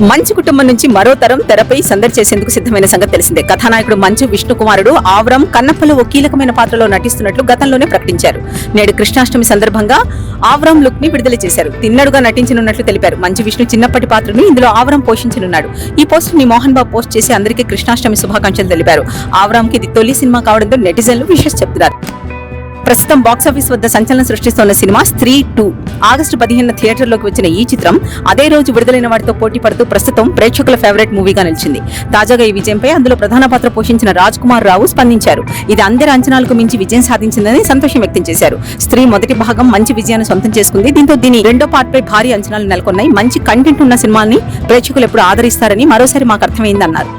మంచు కుటుంబం నుంచి మరో తరం తెరపై సందడి చేసేందుకు సిద్ధమైన సంగతి తెలిసిందే. కథానాయకుడు మంచు విష్ణు కుమారుడు ఆవ్రం కన్నప్పలో ఓ కీలకమైన పాత్రలో నటిస్తున్నట్లు గతంలోనే ప్రకటించారు. నేడు కృష్ణాష్టమి సందర్భంగా ఆవ్రం లుక్ ని విడుదల చేశారు. తిన్నడుగా నటించనున్నట్లు తెలిపారు. మంచు విష్ణు చిన్నప్పటి పాత్రను ఇందులో ఆవ్రం పోషించనున్నాడు. ఈ పోస్ట్ ని మోహన్ బాబు పోస్ట్ చేసి అందరికీ కృష్ణాష్టమి శుభాకాంక్షలు తెలిపారు. ఆవ్రంకి ఇది తొలి సినిమా కావడంతో నెటిజన్లు విషెస్ చెప్తున్నారు. ప్రస్తుతం బాక్సాఫీస్ వద్ద సంచలనం సృష్టిస్తోన్న సినిమా స్త్రీ 2 ఆగస్టు 15న థియేటర్లోకి వచ్చిన ఈ చిత్రం అదే రోజు విడుదలైన వాటితో పోటీ పడుతూ ప్రస్తుతం ప్రేక్షకుల ఫేవరెట్ మూవీగా నిలిచింది. తాజాగా ఈ విజయంపై అందులో ప్రధాన పాత్ర పోషించిన రాజ్ కుమార్ రావు స్పందించారు. ఇది అందరి అంచనాలకు మించి విజయం సాధించిందని సంతోషం వ్యక్తం చేశారు. స్త్రీ మొదటి భాగం మంచి విజయాన్ని సొంతం చేసుకుంది. దీంతో దీని రెండో పార్ట్ పై భారీ అంచనాలు నెలకొన్నాయి. మంచి కంటెంట్ ఉన్న సినిమాల్ని ప్రేక్షకులు ఎప్పుడు ఆదరిస్తారని మరోసారి మాకు అర్థమైందన్నారు.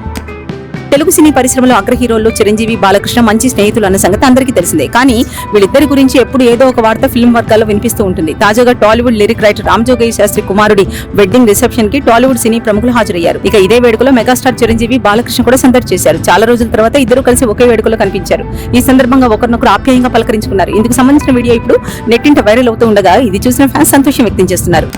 తెలుగు సినీ పరిశ్రమలో అగ్ర హీరోల్లో చిరంజీవి, బాలకృష్ణ మంచి స్నేహితులు అన్న సంగతి అందరికీ తెలిసిందే. కానీ వీళ్ళిద్దరి గురించి ఎప్పుడు ఏదో ఒక వార్త ఫిల్మ్ వర్గాల్లో వినిపిస్తూ ఉంటుంది. తాజాగా టాలీవుడ్ లిరిక్ రైటర్ రామజోగయ్య శాస్త్రి కుమారుడి వెడ్డింగ్ రిసెప్షన్ కి టాలీవుడ్ సినీ ప్రముఖులు హాజరయ్యారు. ఇక ఇదే వేడుకలో మెగాస్టార్ చిరంజీవి, బాలకృష్ణ కూడా సందడి చేశారు. చాలా రోజుల తర్వాత ఇద్దరు కలిసి ఒకే వేడుకలో కనిపించారు. ఈ సందర్భంగా ఒకరినొకరు ఆప్యాయంగా పలకరించుకున్నారు. ఇందుకు సంబంధించిన వీడియో ఇప్పుడు నెట్టింట వైరల్ అవుతూ ఉండగా ఇది చూసిన ఫ్యాన్స్ సంతోషం వ్యక్తం చేస్తున్నారు.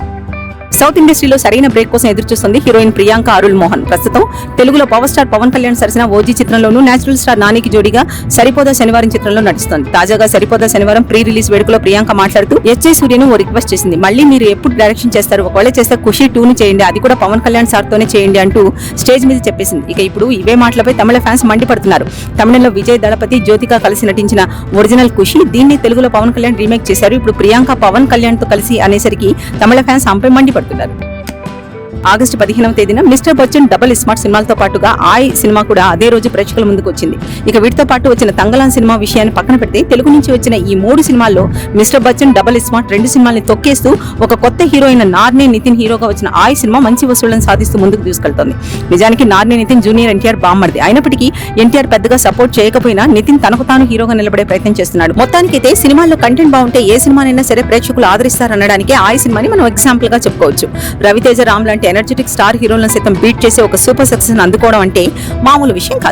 సౌత్ ఇండస్ట్రీలో సరైన బ్రేక్ కోసం ఎదురుచూస్తుంది హీరోయిన్ ప్రియాంక అరుల్ మోహన్. ప్రస్తుతం తెలుగులో పవర్ స్టార్ పవన్ కళ్యాణ్ సరసన ఓజీ చిత్రంలోనూ నేచురల్ స్టార్ నానికి జోడీగా సరిపోదా శనివారం చిత్రంలో నటిస్తోంది. తాజాగా సరిపోదా శనివారం ప్రీ రిలీజ్ వేడుకలో ప్రియాంక మాట్లాడుతూ ఎస్జే సూర్యను ఓ రిక్వెస్ట్ చేసింది. మళ్ళీ మీరు ఎప్పుడు డైరెక్షన్ చేస్తారు, ఒకవేళ చేస్తే ఖుషి 2ని చేయండి, అది కూడా పవన్ కళ్యాణ్ సార్ తోనే చేయండి అంటూ స్టేజ్ మీద చెప్పేసింది. ఇక ఇప్పుడు ఇవే మాటలపై తమిళ ఫ్యాన్స్ మండిపడుతున్నారు. తమిళంలో విజయ్ దళపతి, జ్యోతిక కలిసి నటించిన ఒరిజినల్ ఖుషి, దీన్ని తెలుగులో పవన్ కళ్యాణ్ రీమేక్ చేశారు. ఇప్పుడు ప్రియాంక పవన్ కళ్యాణ్ తో కలిసి అనేసరికి తమిళ ఫ్యాన్స్ ఆమెపై మండిపడుతున్నారు. ఆగస్టు 15వ తేదీన మిస్టర్ బచ్చన్ డబుల్ స్మార్ట్ సినిమాలతో పాటుగా ఆయ్ సినిమా కూడా అదే రోజు ప్రేక్షకుల ముందుకు వచ్చింది. ఇక వీటితో పాటు వచ్చిన తంగలాన్ సినిమా విషయాన్ని పక్కన పెడితే తెలుగు నుంచి వచ్చిన ఈ 3 సినిమాల్లో మిస్టర్ బచ్చన్ డబుల్ స్మార్ట్ 2 సినిమాల్ని తొక్కేస్తూ ఒక కొత్త హీరోయిన్ నార్నే నితిన్ హీరోగా వచ్చిన ఆయ్ సినిమా మంచి వసూళ్లను సాధిస్తూ ముందుకు దూసుకెళ్తోంది. నిజానికి నార్నే నితిన్ జూనియర్ ఎన్టీఆర్ బామ్మర్ది అయినప్పటికీ ఎన్టీఆర్ పెద్దగా సపోర్ట్ చేయకపోయినా నితిన్ తనకు తాను హీరోగా నిలబడే ప్రయత్నం చేస్తున్నాడు. మొత్తానికైతే సినిమాల్లో కంటెంట్ బాగుంటే ఏ సినిమానైనా సరే ప్రేక్షకులు ఆదరిస్తారనడానికి ఆయ్ సినిమాని మనం ఎగ్జాంపుల్ గా చెప్పుకోవచ్చు. రవితేజ, రామ్ లాంటి ఎనర్జెటిక్ స్టార్ హీరోలను సైతం బీట్ చేసి ఒక సూపర్ సక్సెస్ అందుకోవడం అంటే మామూలు విషయం కాదు.